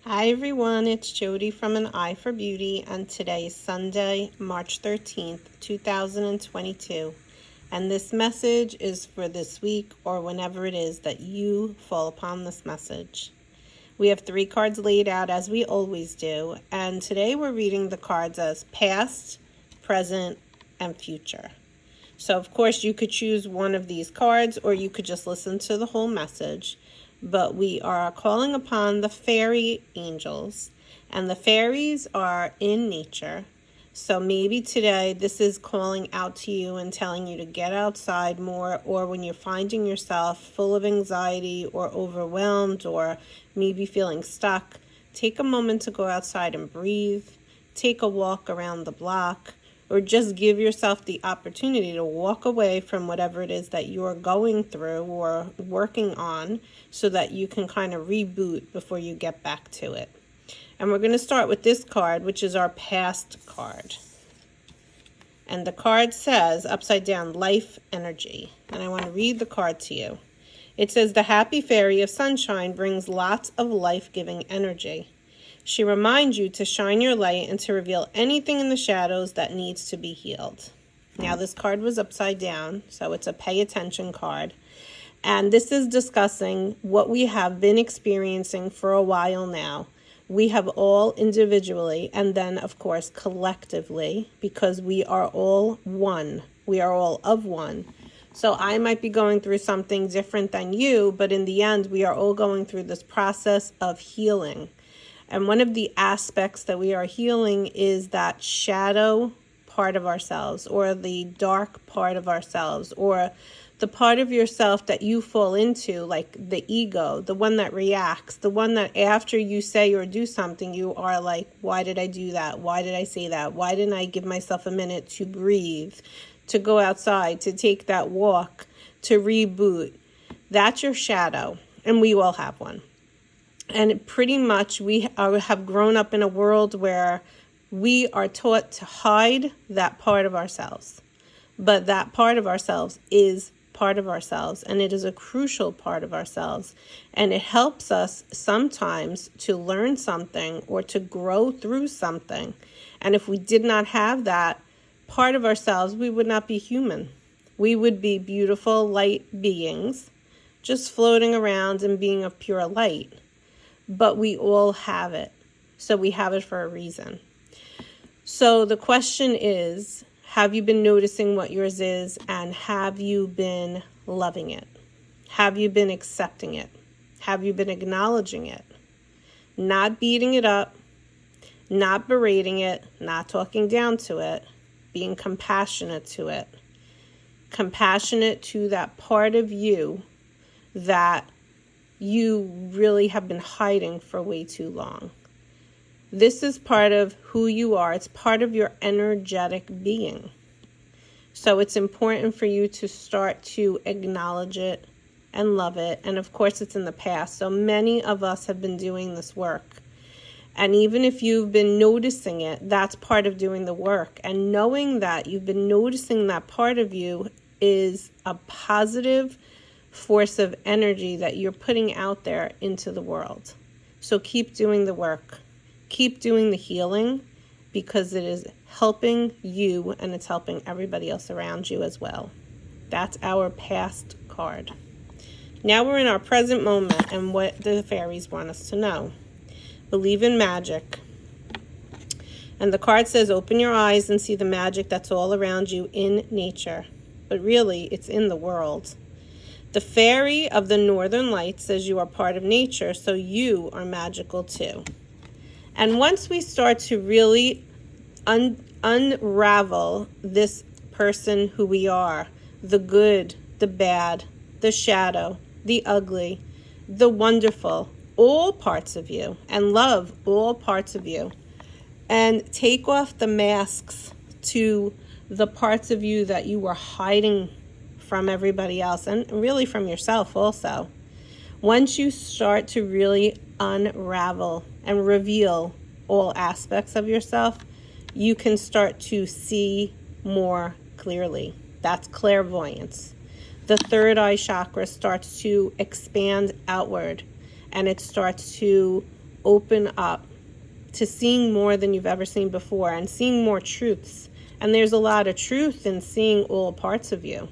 Hi everyone, it's Jody from An Eye for Beauty, and today is Sunday, March 13th, 2022. And this message is for this week or whenever it is that you fall upon this message. We have 3 cards laid out as we always do, and today we're reading the cards as past, present, and future. So of course you could choose one of these cards or you could just listen to the whole message. But we are calling upon the fairy angels, and the fairies are in nature. So maybe today this is calling out to you and telling you to get outside more, or when you're finding yourself full of anxiety or overwhelmed or maybe feeling stuck, take a moment to go outside and breathe, take a walk around the block, or just give yourself the opportunity to walk away from whatever it is that you're going through or working on so that you can kind of reboot before you get back to it. And we're going to start with this card, which is our past card. And the card says, upside down, life energy. And I want to read the card to you. It says, the happy fairy of sunshine brings lots of life-giving energy. She reminds you to shine your light and to reveal anything in the shadows that needs to be healed. Now, this card was upside down, so it's a pay attention card. And this is discussing what we have been experiencing for a while now. We have all individually and then, of course, collectively, because we are all one. We are all of one. So I might be going through something different than you, but in the end, we are all going through this process of healing. And one of the aspects that we are healing is that shadow part of ourselves, or the dark part of ourselves, or the part of yourself that you fall into, like the ego, the one that reacts, the one that after you say or do something, you are like, why did I do that? Why did I say that? Why didn't I give myself a minute to breathe, to go outside, to take that walk, to reboot? That's your shadow, and we all have one. And pretty much we have grown up in a world where we are taught to hide that part of ourselves. But that part of ourselves is part of ourselves, and it is a crucial part of ourselves. And it helps us sometimes to learn something or to grow through something. And if we did not have that part of ourselves, we would not be human. We would be beautiful light beings, just floating around and being of pure light. But we all have it. So we have it for a reason. So the question is, have you been noticing what yours is, and have you been loving it? Have you been accepting it? Have you been acknowledging it? Not beating it up, not berating it, not talking down to it, being compassionate to it. Compassionate to that part of you that you really have been hiding for way too long. This is part of who you are. It's part of your energetic being. So it's important for you to start to acknowledge it and love it. And of course, it's in the past. So many of us have been doing this work. And even if you've been noticing it, that's part of doing the work. And knowing that you've been noticing that part of you is a positive force of energy that you're putting out there into the world. So keep doing the work. Keep doing the healing, because it is helping you and it's helping everybody else around you as well. That's our past card. Now we're in our present moment and what the fairies want us to know. Believe in magic. And the card says, open your eyes and see the magic that's all around you in nature. But really, it's in the world. The fairy of the northern lights says you are part of nature, so you are magical too. And once we start to really unravel this person who we are, the good, the bad, the shadow, the ugly, the wonderful, all parts of you, and love all parts of you, and take off the masks to the parts of you that you were hiding from everybody else, and really from yourself also. Once you start to really unravel and reveal all aspects of yourself, you can start to see more clearly. That's clairvoyance. The third eye chakra starts to expand outward, and it starts to open up to seeing more than you've ever seen before and seeing more truths. And there's a lot of truth in seeing all parts of you.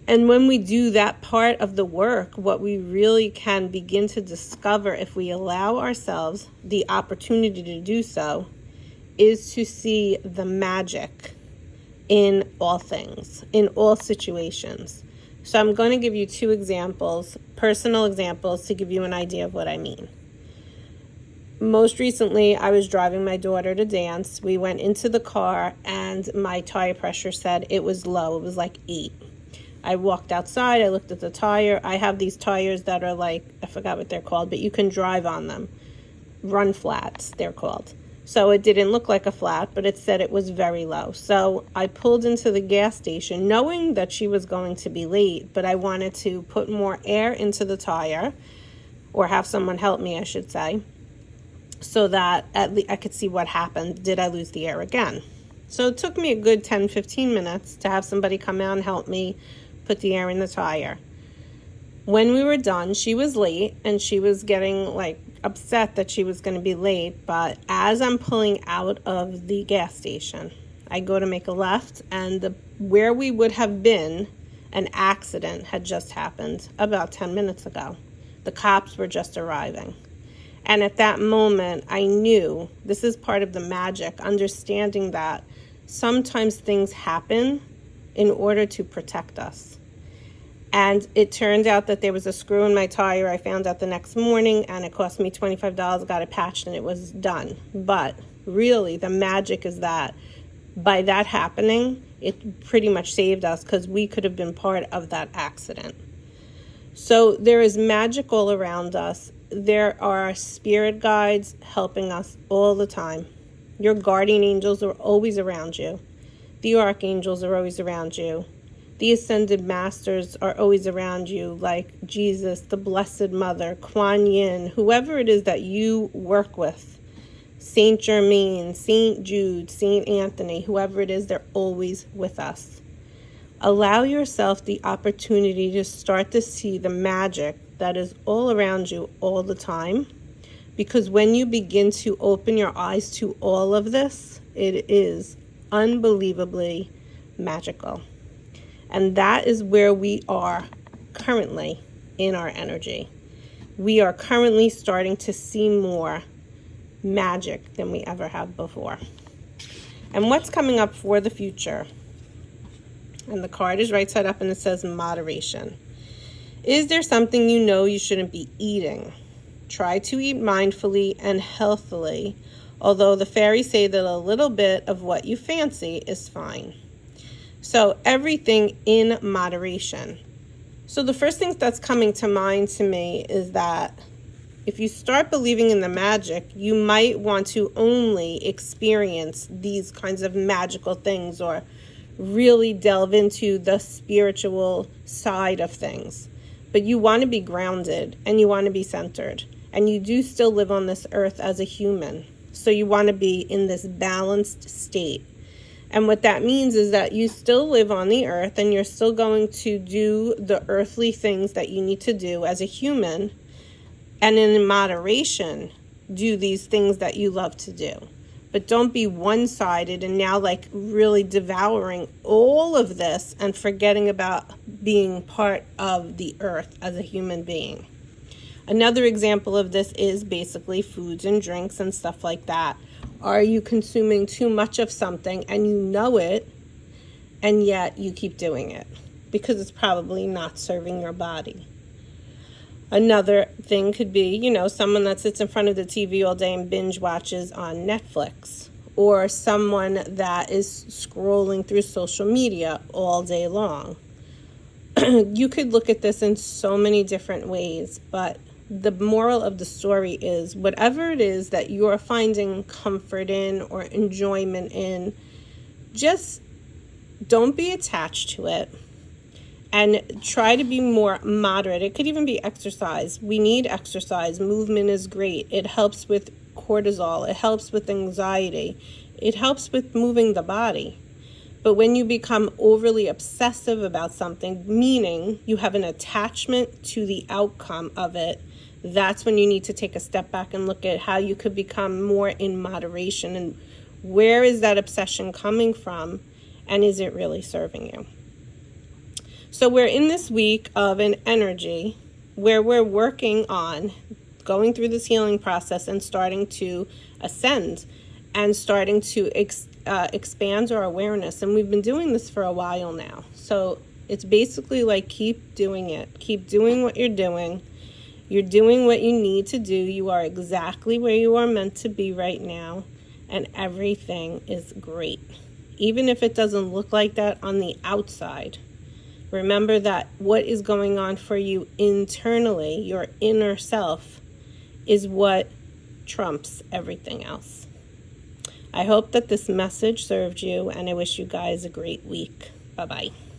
And when we do that part of the work, what we really can begin to discover, if we allow ourselves the opportunity to do so, is to see the magic in all things, in all situations. So I'm going to give you two examples, personal examples, to give you an idea of what I mean. Most recently, I was driving my daughter to dance. We went into the car and my tire pressure said it was low. It was like 8. I walked outside, I looked at the tire. I have these tires that are like, I forgot what they're called, but you can drive on them. Run flats, they're called. So it didn't look like a flat, but it said it was very low. So I pulled into the gas station knowing that she was going to be late, but I wanted to put more air into the tire, or have someone help me, I should say, so that at least I could see what happened. Did I lose the air again? So it took me a good 10-15 minutes to have somebody come out and help me put the air in the tire. When we were done, she was late and she was getting like upset that she was going to be late. But as I'm pulling out of the gas station, I go to make a left, and where we would have been, an accident had just happened about 10 minutes ago. The cops were just arriving. And at that moment, I knew, this is part of the magic, understanding that sometimes things happen in order to protect us. And it turned out that there was a screw in my tire. I found out the next morning, and it cost me $25, got it patched, and it was done. But really, the magic is that by that happening, it pretty much saved us, because we could have been part of that accident. So there is magic all around us. There are spirit guides helping us all the time. Your guardian angels are always around you. The archangels are always around you. The ascended masters are always around you, like Jesus, the Blessed Mother, Kuan Yin, whoever it is that you work with. Saint Germain, Saint Jude, Saint Anthony, whoever it is, they're always with us. Allow yourself the opportunity to start to see the magic that is all around you all the time. Because when you begin to open your eyes to all of this, it is unbelievably magical. And that is where we are currently in our energy. We are currently starting to see more magic than we ever have before. And what's coming up for the future? And the card is right side up and it says moderation. Is there something you know you shouldn't be eating? Try to eat mindfully and healthily, although the fairies say that a little bit of what you fancy is fine. So everything in moderation. So the first thing that's coming to mind to me is that if you start believing in the magic, you might want to only experience these kinds of magical things or really delve into the spiritual side of things. But you want to be grounded and you want to be centered. And you do still live on this earth as a human. So you want to be in this balanced state. And what that means is that you still live on the earth and you're still going to do the earthly things that you need to do as a human. And in moderation, do these things that you love to do. But don't be one-sided and now like really devouring all of this and forgetting about being part of the earth as a human being. Another example of this is basically foods and drinks and stuff like that. Are you consuming too much of something and you know it, and yet you keep doing it because it's probably not serving your body? Another thing could be, someone that sits in front of the TV all day and binge watches on Netflix, or someone that is scrolling through social media all day long. You could look at this in so many different ways, but the moral of the story is whatever it is that you're finding comfort in or enjoyment in, just don't be attached to it. And try to be more moderate. It could even be exercise. We need exercise. Movement is great. It helps with cortisol. It helps with anxiety. It helps with moving the body. But when you become overly obsessive about something, meaning you have an attachment to the outcome of it, that's when you need to take a step back and look at how you could become more in moderation, and where is that obsession coming from, and is it really serving you? So we're in this week of an energy where we're working on going through this healing process and starting to ascend and starting to expand our awareness. And we've been doing this for a while now. So it's basically like, keep doing it. Keep doing what you're doing. You're doing what you need to do. You are exactly where you are meant to be right now. And everything is great. Even if it doesn't look like that on the outside. Remember that what is going on for you internally, your inner self, is what trumps everything else. I hope that this message served you, and I wish you guys a great week. Bye-bye.